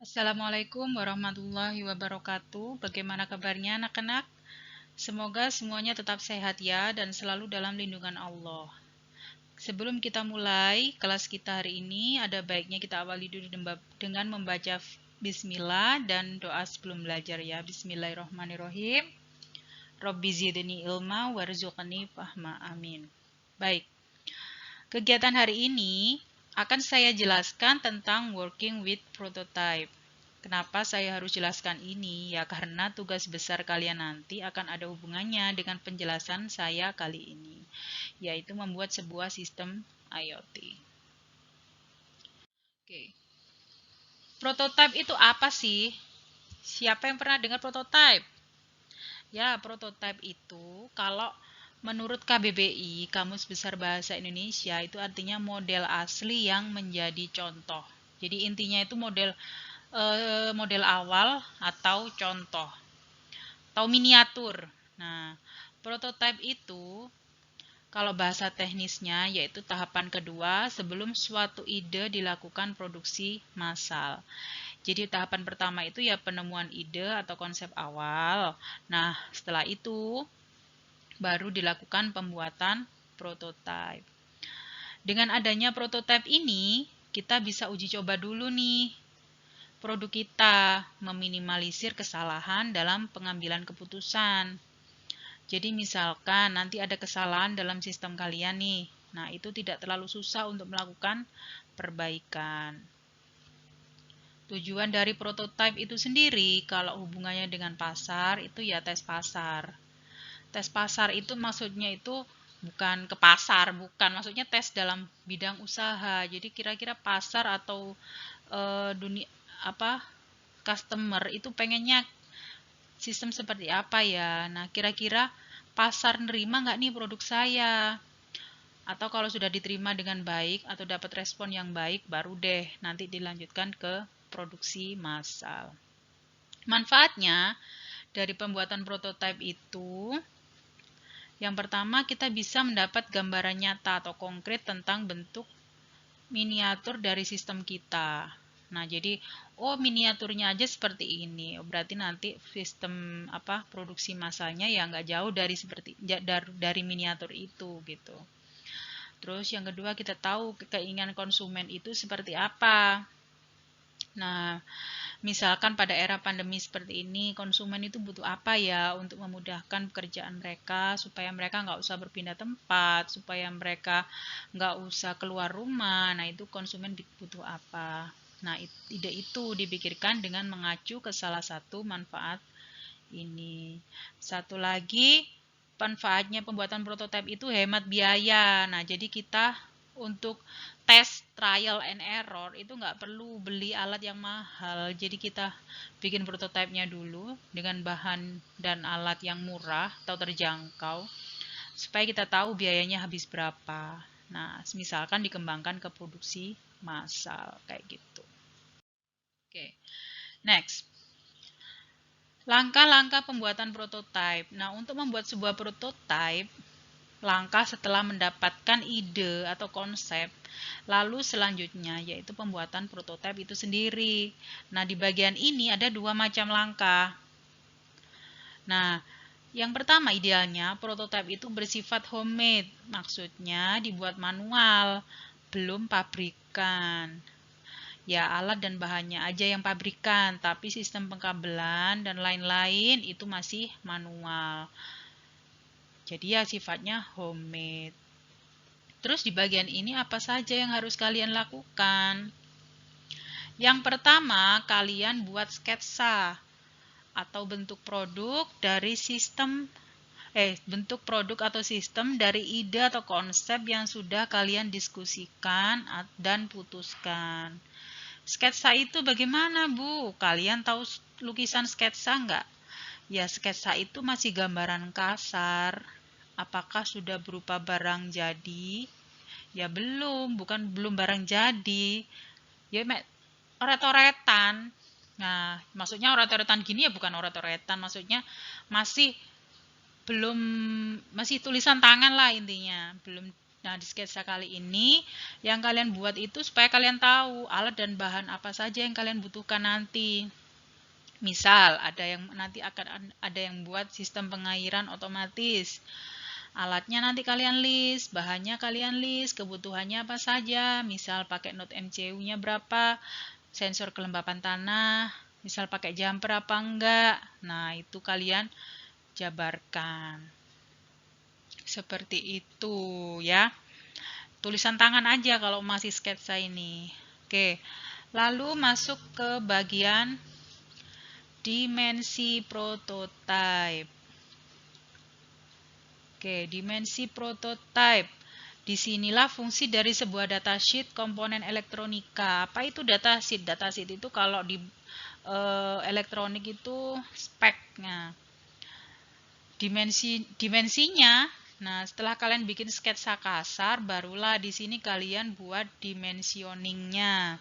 Assalamualaikum warahmatullahi wabarakatuh. Bagaimana kabarnya anak-anak? Semoga semuanya tetap sehat ya dan selalu dalam lindungan Allah. Sebelum kita mulai kelas kita hari ini, ada baiknya kita awali dulu dengan membaca Bismillah dan doa sebelum belajar ya. Bismillahirrahmanirrahim. Robbi zidni ilma warzuqni fahma. Amin. Baik. Kegiatan hari ini akan saya jelaskan tentang working with prototype. Kenapa saya harus jelaskan ini? Ya karena tugas besar kalian nanti akan ada hubungannya dengan penjelasan saya kali ini, yaitu membuat sebuah sistem IoT. Oke. Prototype itu apa sih? Siapa yang pernah dengar prototype? Ya, prototype itu kalau menurut KBBI, Kamus Besar Bahasa Indonesia, itu artinya model asli yang menjadi contoh. Jadi intinya itu model awal atau contoh atau miniatur. Nah, prototype itu kalau bahasa teknisnya yaitu tahapan kedua sebelum suatu ide dilakukan produksi massal. Jadi tahapan pertama itu ya penemuan ide atau konsep awal. Nah, setelah itu baru dilakukan pembuatan prototype. Dengan adanya prototype ini, kita bisa uji coba dulu nih produk kita, meminimalisir kesalahan dalam pengambilan keputusan. Jadi misalkan nanti ada kesalahan dalam sistem kalian nih. Nah, itu tidak terlalu susah untuk melakukan perbaikan. Tujuan dari prototype itu sendiri, kalau hubungannya dengan pasar, itu ya tes pasar. Tes pasar itu maksudnya itu bukan ke pasar, bukan. Maksudnya tes dalam bidang usaha. Jadi kira-kira pasar atau dunia apa customer itu pengennya sistem seperti apa ya. Nah, kira-kira pasar nerima nggak nih produk saya? Atau kalau sudah diterima dengan baik atau dapat respon yang baik, baru deh nanti dilanjutkan ke produksi massal. Manfaatnya dari pembuatan prototipe itu, yang pertama kita bisa mendapat gambaran nyata atau konkret tentang bentuk miniatur dari sistem kita. Nah, jadi miniaturnya aja seperti ini. Berarti nanti sistem produksi massalnya ya nggak jauh dari miniatur itu gitu. Terus yang kedua kita tahu keinginan konsumen itu seperti apa. Nah, misalkan pada era pandemi seperti ini, konsumen itu butuh apa ya untuk memudahkan pekerjaan mereka, supaya mereka nggak usah berpindah tempat, supaya mereka nggak usah keluar rumah. Nah, itu konsumen butuh apa. Nah, ide itu dipikirkan dengan mengacu ke salah satu manfaat ini. Satu lagi, manfaatnya pembuatan prototipe itu hemat biaya. Nah, jadi kita untuk tes trial and error itu nggak perlu beli alat yang mahal. Jadi kita bikin prototipenya dulu dengan bahan dan alat yang murah atau terjangkau supaya kita tahu biayanya habis berapa. Nah, misalkan dikembangkan ke produksi massal kayak gitu. Oke. Next. Langkah-langkah pembuatan prototipe. Nah, untuk membuat sebuah prototipe, langkah setelah mendapatkan ide atau konsep, lalu selanjutnya yaitu pembuatan prototipe itu sendiri. Nah, di bagian ini ada dua macam langkah. Nah, yang pertama idealnya prototipe itu bersifat homemade, maksudnya dibuat manual, belum pabrikan. Ya, alat dan bahannya aja yang pabrikan, tapi sistem pengkabelan dan lain-lain itu masih manual. Jadi ya sifatnya homemade. Terus di bagian ini apa saja yang harus kalian lakukan? Yang pertama, kalian buat sketsa atau bentuk produk dari bentuk produk atau sistem dari ide atau konsep yang sudah kalian diskusikan dan putuskan. Sketsa itu bagaimana, Bu? Kalian tahu lukisan sketsa nggak? Ya, sketsa itu masih gambaran kasar. Apakah sudah berupa barang jadi? Ya belum barang jadi. Ya oret-oretan. Nah, maksudnya oret-oretan gini ya bukan oret-oretan, maksudnya masih belum masih tulisan tangan lah intinya, belum Nah, di sketsa kali ini yang kalian buat itu supaya kalian tahu alat dan bahan apa saja yang kalian butuhkan nanti. Misal, ada yang nanti akan ada yang buat sistem pengairan otomatis. Alatnya nanti kalian list, bahannya kalian list, kebutuhannya apa saja. Misal pakai node MCU-nya berapa, sensor kelembapan tanah, misal pakai jumper apa enggak. Nah, itu kalian jabarkan. Seperti itu ya. Tulisan tangan aja kalau masih sketsa ini. Oke. Lalu masuk ke bagian dimensi prototype. Oke, dimensi prototype. Disinilah fungsi dari sebuah datasheet komponen elektronika. Apa itu datasheet? Datasheet itu kalau di elektronik itu speknya. Dimensinya. Nah, setelah kalian bikin sketsa kasar, barulah di sini kalian buat dimensioningnya.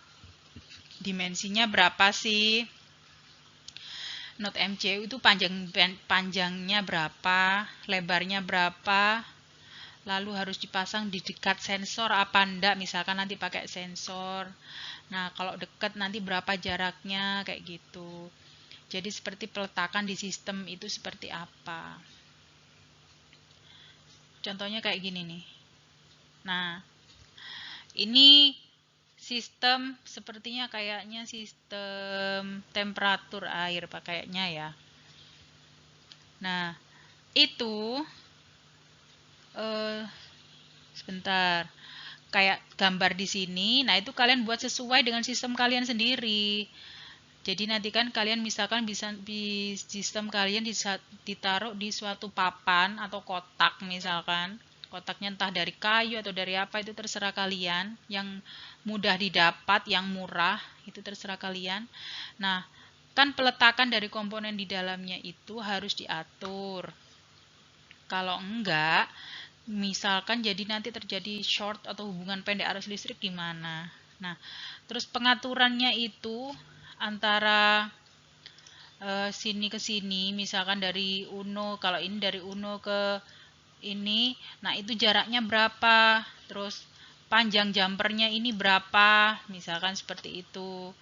Dimensinya berapa sih? Node MCU itu panjangnya berapa, lebarnya berapa, lalu harus dipasang di dekat sensor apa enggak, misalkan nanti pakai sensor. Nah, kalau dekat nanti berapa jaraknya, kayak gitu. Jadi seperti peletakan di sistem itu seperti apa. Contohnya kayak gini nih. Nah, ini sistem sepertinya kayaknya sistem temperatur air kayaknya ya. Nah, itu sebentar. Kayak gambar di sini. Nah, itu kalian buat sesuai dengan sistem kalian sendiri. Jadi nanti kan kalian misalkan bisa di sistem kalian ditaruh di suatu papan atau kotak misalkan. Kotaknya entah dari kayu atau dari apa itu terserah kalian. Yang mudah didapat, yang murah itu terserah kalian. Nah, kan peletakan dari komponen di dalamnya itu harus diatur. Kalau enggak, misalkan jadi nanti terjadi short atau hubungan pendek arus listrik gimana. Nah, terus pengaturannya itu antara sini ke sini, misalkan dari Uno, kalau ini dari Uno ke ini, nah itu jaraknya berapa, terus panjang jumpernya ini berapa, misalkan seperti itu.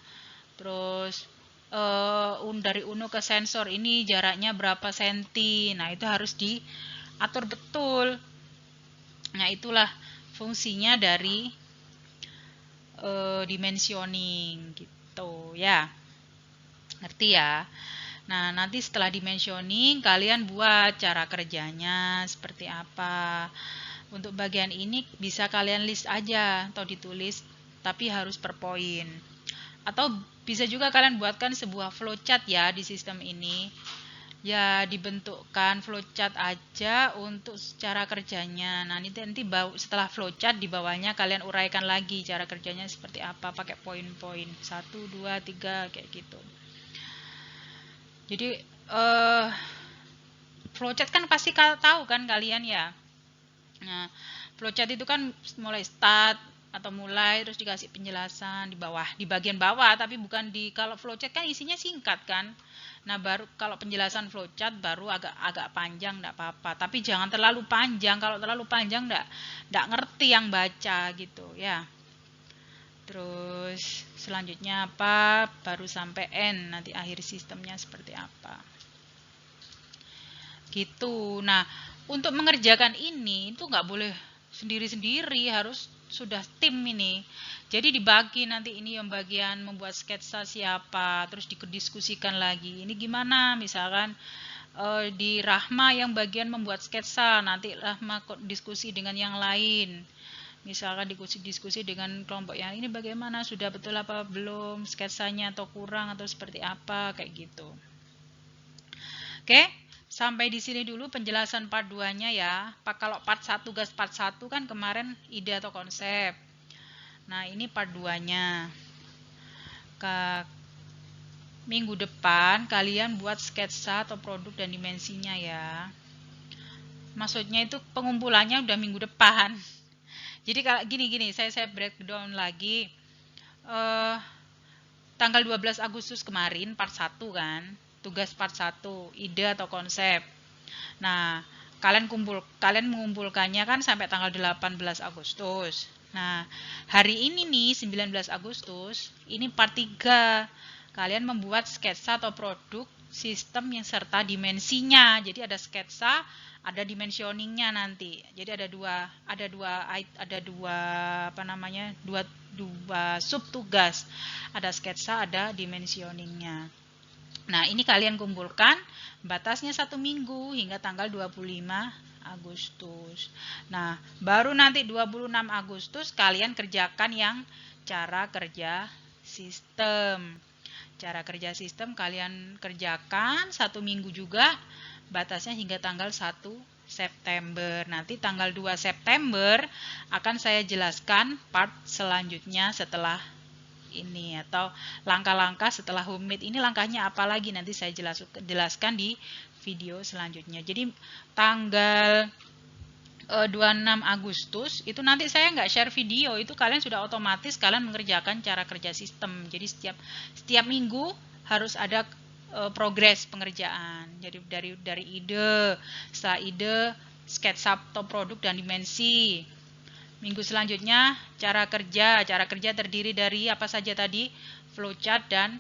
Terus dari Uno ke sensor ini jaraknya berapa senti, nah itu harus diatur betul. Nah, itulah fungsinya dari dimensioning gitu ya. Ngerti ya? Nah, nanti setelah dimensioning kalian buat cara kerjanya seperti apa. Untuk bagian ini bisa kalian list aja atau ditulis tapi harus per poin. Atau bisa juga kalian buatkan sebuah flowchart ya di sistem ini. Ya, dibentukkan flowchart aja untuk cara kerjanya. Nah, nanti setelah flowchart di bawahnya kalian uraikan lagi cara kerjanya seperti apa, pakai poin-poin 1, 2, 3 kayak gitu. Jadi flowchart kan pasti tahu kan kalian ya. Nah, flowchart itu kan mulai start atau mulai terus dikasih penjelasan di bawah, di bagian bawah, tapi bukan kalau flowchart kan isinya singkat kan. Nah, baru kalau penjelasan flowchart baru agak panjang enggak apa-apa, tapi jangan terlalu panjang. Kalau terlalu panjang enggak ngerti yang baca gitu ya. Terus selanjutnya apa? Baru sampai N, nanti akhir sistemnya seperti apa. Gitu. Nah, untuk mengerjakan ini itu nggak boleh sendiri-sendiri, harus sudah tim ini. Jadi dibagi nanti ini yang bagian membuat sketsa siapa, terus didiskusikan lagi. Ini gimana? Misalkan di Rahma yang bagian membuat sketsa, nanti Rahma diskusi dengan yang lain. Misalkan diskusi dengan kelompok yang ini bagaimana, sudah betul apa belum sketsanya atau kurang atau seperti apa, kayak gitu. Oke, sampai di sini dulu penjelasan part 2-nya ya. Kalau part 1 tugas part 1 kan kemarin ide atau konsep. Nah, ini part 2-nya. Minggu depan kalian buat sketsa atau produk dan dimensinya ya. Maksudnya itu pengumpulannya udah minggu depan. Jadi kalau gini, saya breakdown lagi. Tanggal 12 Agustus kemarin part 1 kan, tugas part 1, ide atau konsep. Nah, Kalian mengumpulkannya kan sampai tanggal 18 Agustus. Nah, hari ini nih 19 Agustus, ini part 3. Kalian membuat sketsa atau produk sistem yang serta dimensinya. Jadi ada sketsa, ada dimensioningnya nanti. Jadi ada dua apa namanya? Dua sub tugas. Ada sketsa, ada dimensioningnya. Nah, ini kalian kumpulkan, batasnya 1 minggu hingga tanggal 25 Agustus. Nah, baru nanti 26 Agustus kalian kerjakan yang cara kerja sistem. Cara kerja sistem kalian kerjakan 1 minggu juga, batasnya hingga tanggal 1 September. Nanti tanggal 2 September akan saya jelaskan part selanjutnya setelah ini, atau langkah-langkah setelah homemade ini, langkahnya apa lagi nanti saya jelaskan di video selanjutnya. Jadi tanggal 26 Agustus itu nanti saya nggak share video, itu kalian sudah otomatis kalian mengerjakan cara kerja sistem. Jadi setiap minggu harus ada progres pengerjaan. Jadi dari ide, setelah ide, sketsa atau produk dan dimensi. Minggu selanjutnya cara kerja terdiri dari apa saja tadi, flowchart dan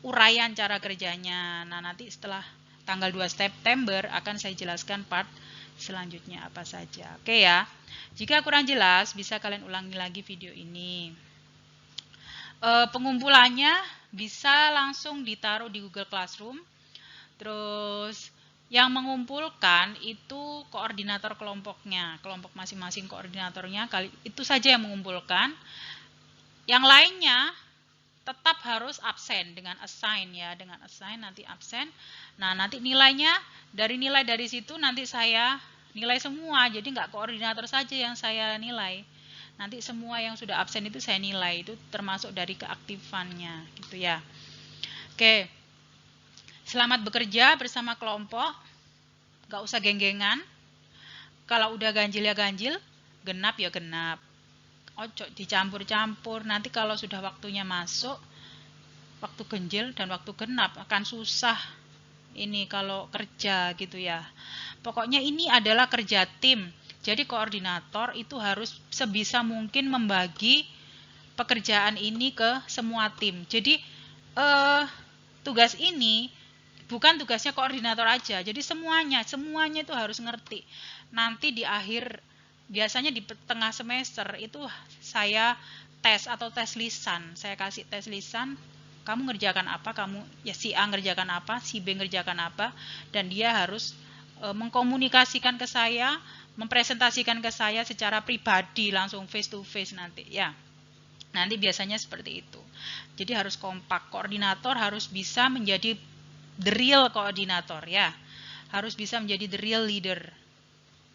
uraian cara kerjanya. Nah, nanti setelah tanggal 2 September akan saya jelaskan part selanjutnya apa saja. Oke ya. Jika kurang jelas bisa kalian ulangi lagi video ini. Pengumpulannya bisa langsung ditaruh di Google Classroom. Terus yang mengumpulkan itu koordinator kelompoknya, kelompok masing-masing koordinatornya, itu saja yang mengumpulkan. Yang lainnya tetap harus absen dengan assign ya, dengan assign nanti absen. Nah, nanti nilainya dari situ nanti saya nilai semua, jadi nggak koordinator saja yang saya nilai. Nanti semua yang sudah absen itu saya nilai, itu termasuk dari keaktifannya gitu ya. Oke. Selamat bekerja bersama kelompok, gak usah geng-gengan. Kalau udah ganjil ya ganjil, genap ya genap. Ojo dicampur-campur, nanti kalau sudah waktunya masuk, waktu ganjil dan waktu genap akan susah ini kalau kerja gitu ya. Pokoknya ini adalah kerja tim, jadi koordinator itu harus sebisa mungkin membagi pekerjaan ini ke semua tim. Jadi tugas ini bukan tugasnya koordinator aja, jadi semuanya itu harus ngerti. Nanti di akhir, biasanya di tengah semester itu saya tes atau tes lisan, saya kasih tes lisan, kamu ngerjakan apa, si A ngerjakan apa, si B ngerjakan apa, dan dia harus mengkomunikasikan ke saya, mempresentasikan ke saya secara pribadi, langsung face to face nanti ya. Nanti biasanya seperti itu. Jadi harus kompak, koordinator harus bisa menjadi the real koordinator ya, harus bisa menjadi the real leader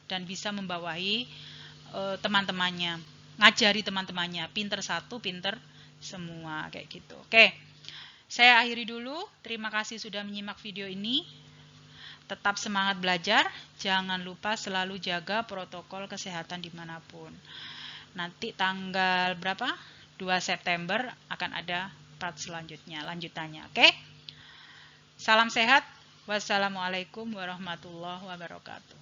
dan bisa membawahi teman-temannya, ngajari teman-temannya, pinter satu, pinter semua kayak gitu. Oke, saya akhiri dulu. Terima kasih sudah menyimak video ini. Tetap semangat belajar, jangan lupa selalu jaga protokol kesehatan dimanapun. Nanti tanggal berapa? 2 September akan ada part selanjutnya, lanjutannya. Oke? Salam sehat. Wassalamualaikum warahmatullahi wabarakatuh.